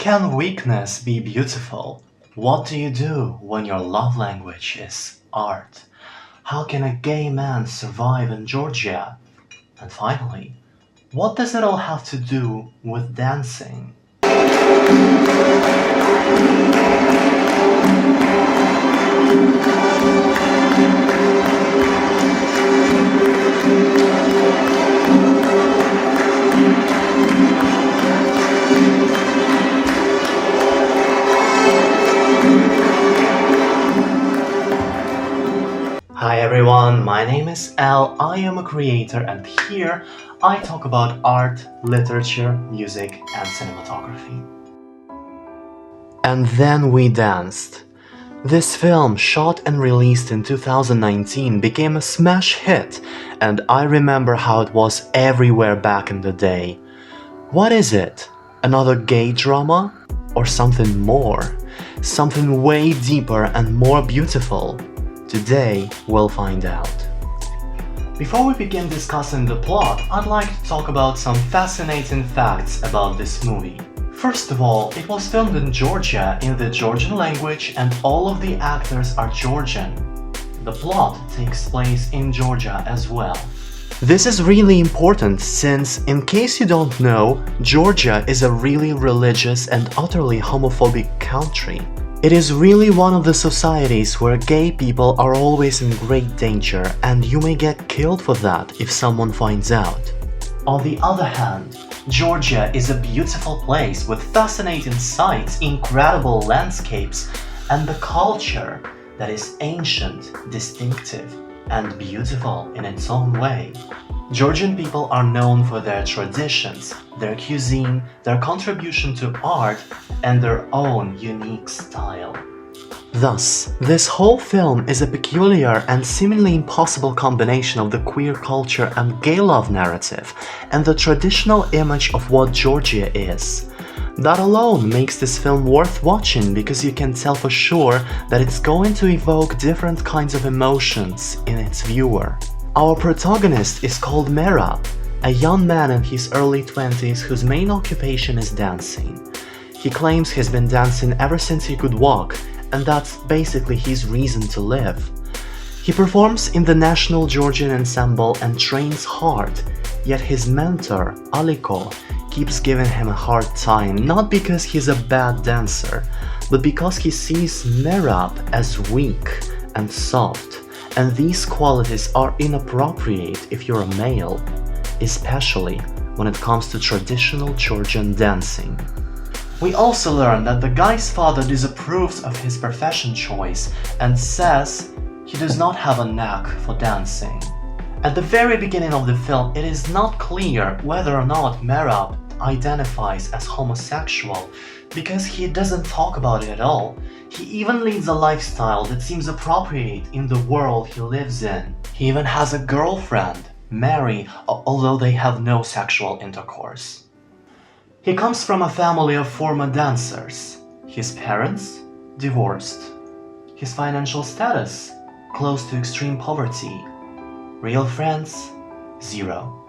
Can weakness be beautiful? What do you do when your love language is art? How can a gay man survive in Georgia? And finally, what does it all have to do with dancing? Hi everyone, my name is Al, I am a creator and here I talk about art, literature, music and cinematography. And then we danced. This film, shot and released in 2019, became a smash hit and I remember how it was everywhere back in the day. What is it? Another gay drama? Or something more? Something way deeper and more beautiful? Today, we'll find out. Before we begin discussing the plot, I'd like to talk about some fascinating facts about this movie. First of all, it was filmed in Georgia in the Georgian language and all of the actors are Georgian. The plot takes place in Georgia as well. This is really important since, in case you don't know, Georgia is a really religious and utterly homophobic country. It is really one of the societies where gay people are always in great danger and you may get killed for that if someone finds out. On the other hand, Georgia is a beautiful place with fascinating sights, incredible landscapes, and the culture that is ancient, distinctive, and beautiful in its own way. Georgian people are known for their traditions, their cuisine, their contribution to art, and their own unique style. Thus, this whole film is a peculiar and seemingly impossible combination of the queer culture and gay love narrative, and the traditional image of what Georgia is. That alone makes this film worth watching because you can tell for sure that it's going to evoke different kinds of emotions in its viewer. Our protagonist is called Merab, a young man in his early 20s whose main occupation is dancing. He claims he's been dancing ever since he could walk, and that's basically his reason to live. He performs in the National Georgian Ensemble and trains hard, yet his mentor, Aliko, keeps giving him a hard time not because he's a bad dancer, but because he sees Merab as weak and soft, and these qualities are inappropriate if you're a male, especially when it comes to traditional Georgian dancing. We also learn that the guy's father disapproves of his profession choice and says he does not have a knack for dancing. At the very beginning of the film, it is not clear whether or not Merab identifies as homosexual because he doesn't talk about it at all. He even leads a lifestyle that seems appropriate in the world he lives in. He even has a girlfriend, Mary, although they have no sexual intercourse. He comes from a family of former dancers. His parents? Divorced. His financial status? Close to extreme poverty. Real friends? Zero.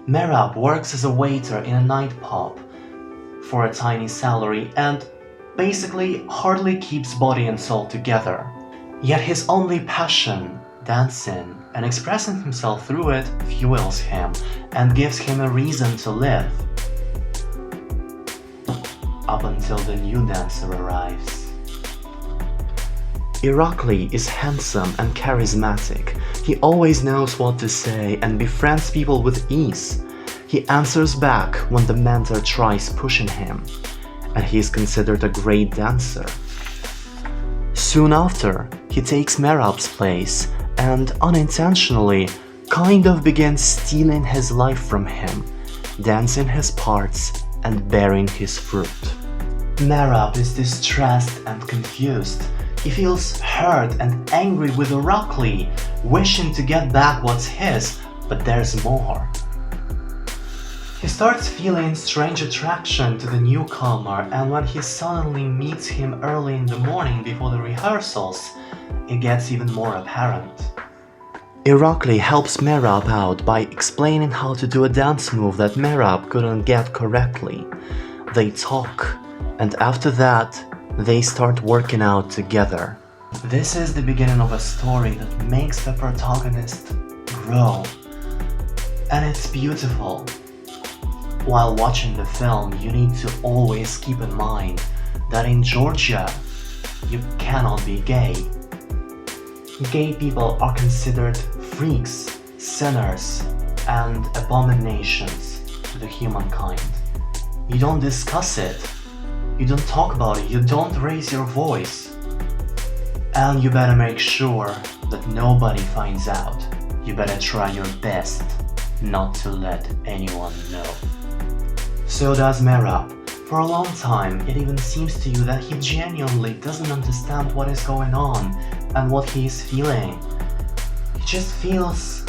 Merab works as a waiter in a night pub for a tiny salary and basically hardly keeps body and soul together. Yet his only passion, dancing, and expressing himself through it fuels him and gives him a reason to live. Up until the new dancer arrives. Irakli is handsome and charismatic. He always knows what to say and befriends people with ease. He answers back when the mentor tries pushing him, and he is considered a great dancer. Soon after, he takes Merab's place and unintentionally kind of begins stealing his life from him, dancing his parts and bearing his fruit. Merab is distressed and confused. He feels hurt and angry with Irakli, wishing to get back what's his, but there's more. He starts feeling strange attraction to the newcomer, and when he suddenly meets him early in the morning before the rehearsals, it gets even more apparent. Irakli helps Merab out by explaining how to do a dance move that Merab couldn't get correctly. They talk, and after that, they start working out together. This is the beginning of a story that makes the protagonist grow, and it's beautiful. While watching the film, you need to always keep in mind that in Georgia, you cannot be gay. Gay people are considered freaks, sinners, and abominations to the humankind. You don't discuss it, you don't talk about it, you don't raise your voice. And you better make sure that nobody finds out. You better try your best not to let anyone know. So does Merab. For a long time, it even seems to you that he genuinely doesn't understand what is going on and what he is feeling. He just feels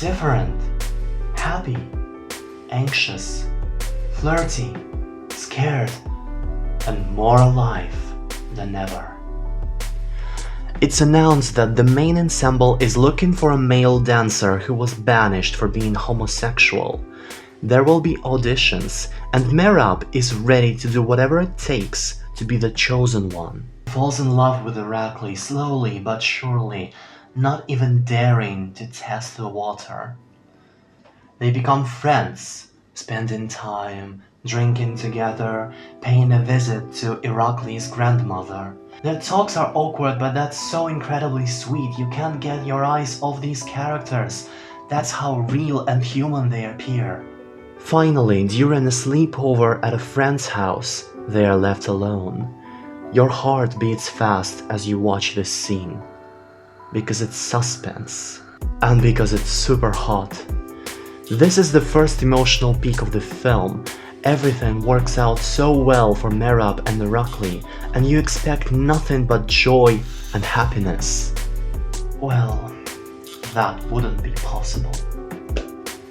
different, happy, anxious, flirty, scared, and more alive than ever. It's announced that the main ensemble is looking for a male dancer who was banished for being homosexual. There will be auditions, and Merab is ready to do whatever it takes to be the chosen one. He falls in love with Irakli slowly but surely, not even daring to test the water. They become friends, spending time, drinking together, paying a visit to Irakli's grandmother. Their talks are awkward, but that's so incredibly sweet. You can't get your eyes off these characters. That's how real and human they appear. Finally, during a sleepover at a friend's house, they are left alone. Your heart beats fast as you watch this scene. Because it's suspense. And because it's super hot. This is the first emotional peak of the film. Everything works out so well for Merab and Irakli, and you expect nothing but joy and happiness. Well, that wouldn't be possible.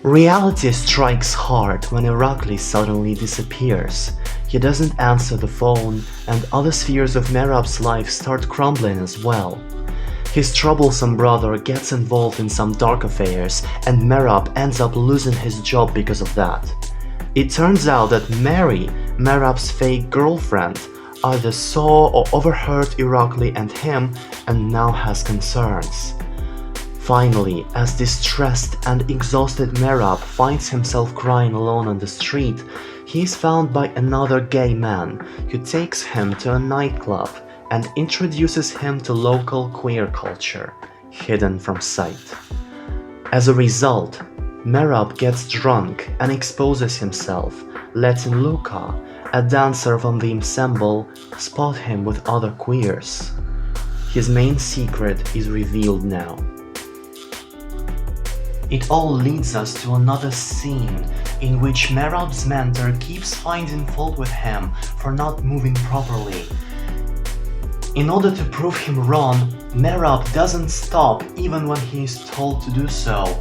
Reality strikes hard when Irakli suddenly disappears. He doesn't answer the phone, and other spheres of Merab's life start crumbling as well. His troublesome brother gets involved in some dark affairs, and Merab ends up losing his job because of that. It turns out that Mary, Merab's fake girlfriend, either saw or overheard Irakli and him and now has concerns. Finally, as distressed and exhausted Merab finds himself crying alone on the street, he is found by another gay man who takes him to a nightclub and introduces him to local queer culture, hidden from sight. As a result, Merab gets drunk and exposes himself, letting Luca, a dancer from the ensemble, spot him with other queers. His main secret is revealed now. It all leads us to another scene in which Merab's mentor keeps finding fault with him for not moving properly. In order to prove him wrong, Merab doesn't stop even when he is told to do so.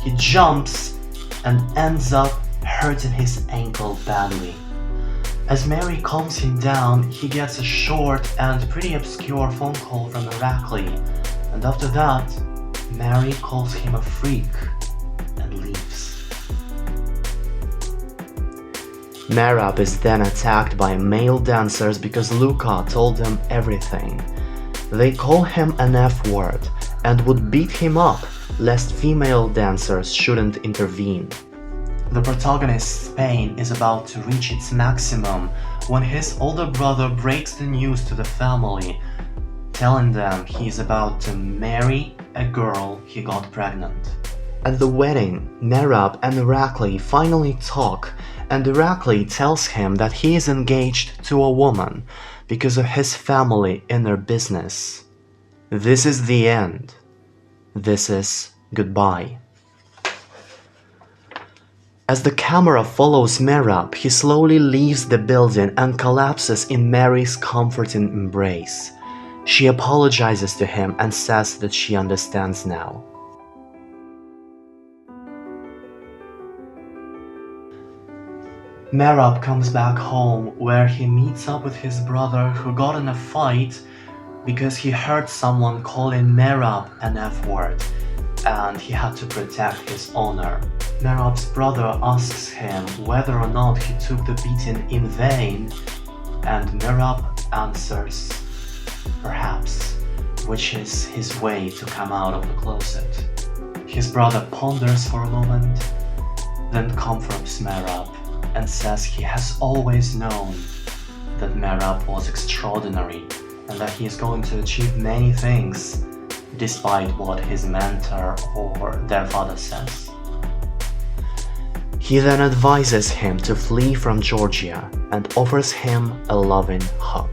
He jumps and ends up hurting his ankle badly. As Mary calms him down, he gets a short and pretty obscure phone call from Irakli, and after that, Mary calls him a freak and leaves. Merab is then attacked by male dancers because Luca told them everything. They call him an F-word and would beat him up lest female dancers shouldn't intervene. The protagonist's pain is about to reach its maximum when his older brother breaks the news to the family, telling them he's about to marry a girl he got pregnant. At the wedding, Merab and Irakli finally talk, and Irakli tells him that he is engaged to a woman because of his family inner business. This is the end. This is goodbye. As the camera follows Merab, he slowly leaves the building and collapses in Mary's comforting embrace. She apologizes to him and says that she understands now. Merab comes back home where he meets up with his brother who got in a fight because he heard someone calling Merab an F-word and he had to protect his honor. Merab's brother asks him whether or not he took the beating in vain, and Merab answers, perhaps, which is his way to come out of the closet. His brother ponders for a moment, then comforts Merab and says he has always known that Merab was extraordinary and that he is going to achieve many things despite what his mentor or their father says. He then advises him to flee from Georgia and offers him a loving hug.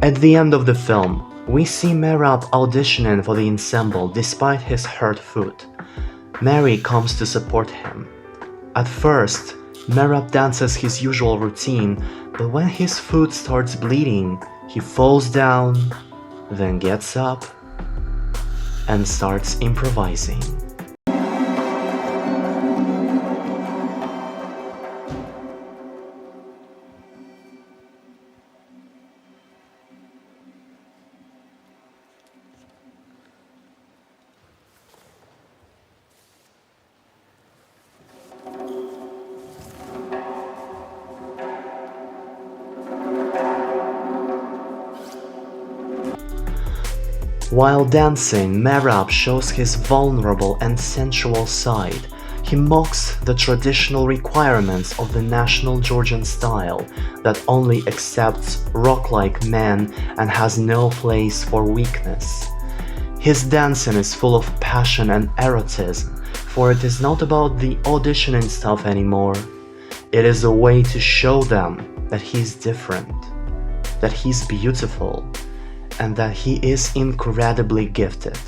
At the end of the film, we see Merab auditioning for the ensemble despite his hurt foot. Mary comes to support him. At first, Merab dances his usual routine, but when his foot starts bleeding, he falls down, then gets up and starts improvising. While dancing, Merab shows his vulnerable and sensual side. He mocks the traditional requirements of the national Georgian style that only accepts rock-like men and has no place for weakness. His dancing is full of passion and erotism, for it is not about the auditioning stuff anymore. It is a way to show them that he's different, that he's beautiful, and that he is incredibly gifted.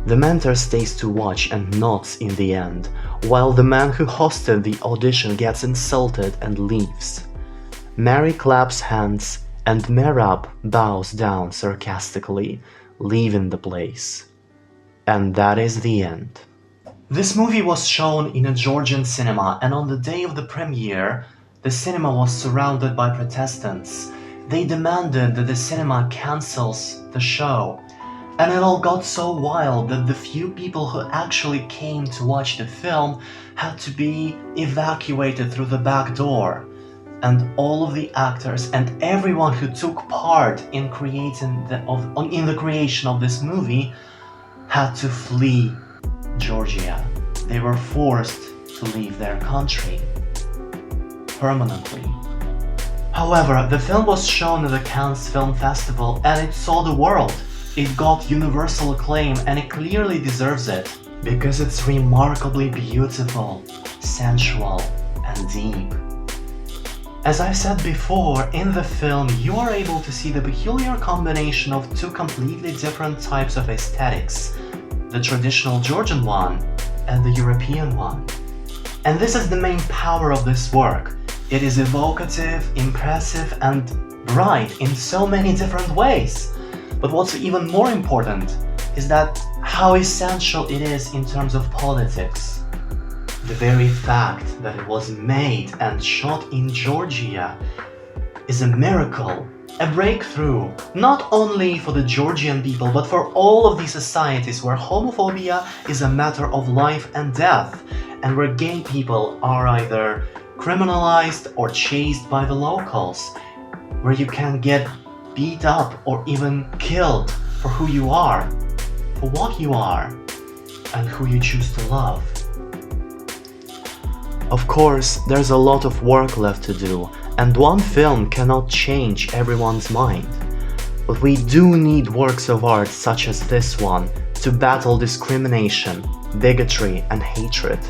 The mentor stays to watch and nods in the end, while the man who hosted the audition gets insulted and leaves. Mary claps hands and Merab bows down sarcastically, leaving the place. And that is the end. This movie was shown in a Georgian cinema, and on the day of the premiere, the cinema was surrounded by Protestants. They demanded that the cinema cancels the show, and it all got so wild that the few people who actually came to watch the film had to be evacuated through the back door, and all of the actors and everyone who took part in the creation of this movie had to flee Georgia. They were forced to leave their country permanently. However, the film was shown at the Cannes Film Festival and it saw the world. It got universal acclaim and it clearly deserves it because it's remarkably beautiful, sensual, and deep. As I've said before, in the film you are able to see the peculiar combination of two completely different types of aesthetics, the traditional Georgian one and the European one. And this is the main power of this work. It is evocative, impressive, and bright in so many different ways. But what's even more important is that how essential it is in terms of politics. The very fact that it was made and shot in Georgia is a miracle, a breakthrough, not only for the Georgian people, but for all of these societies where homophobia is a matter of life and death, and where gay people are either criminalized or chased by the locals, where you can get beat up or even killed for who you are, for what you are, and who you choose to love. Of course, there's a lot of work left to do, and one film cannot change everyone's mind. But we do need works of art such as this one to battle discrimination, bigotry, and hatred.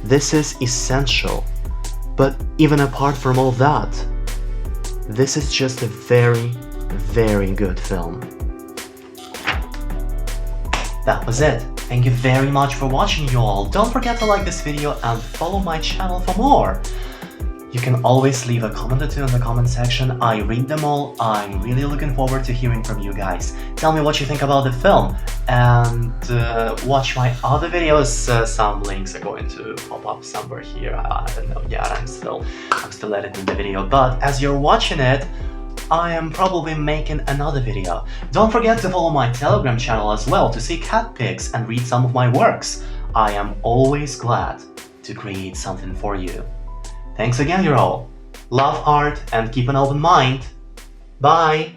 This is essential. But even apart from all that, this is just a very, very good film. That was it. Thank you very much for watching, you all. Don't forget to like this video and follow my channel for more. You can always leave a comment or two in the comment section. I read them all. I'm really looking forward to hearing from you guys. Tell me what you think about the film and watch my other videos. Some links are going to pop up somewhere here. I don't know yet. I'm still editing the video. But as you're watching it, I am probably making another video. Don't forget to follow my Telegram channel as well to see cat pics and read some of my works. I am always glad to create something for you. Thanks again, you all. Love art and keep an open mind. Bye!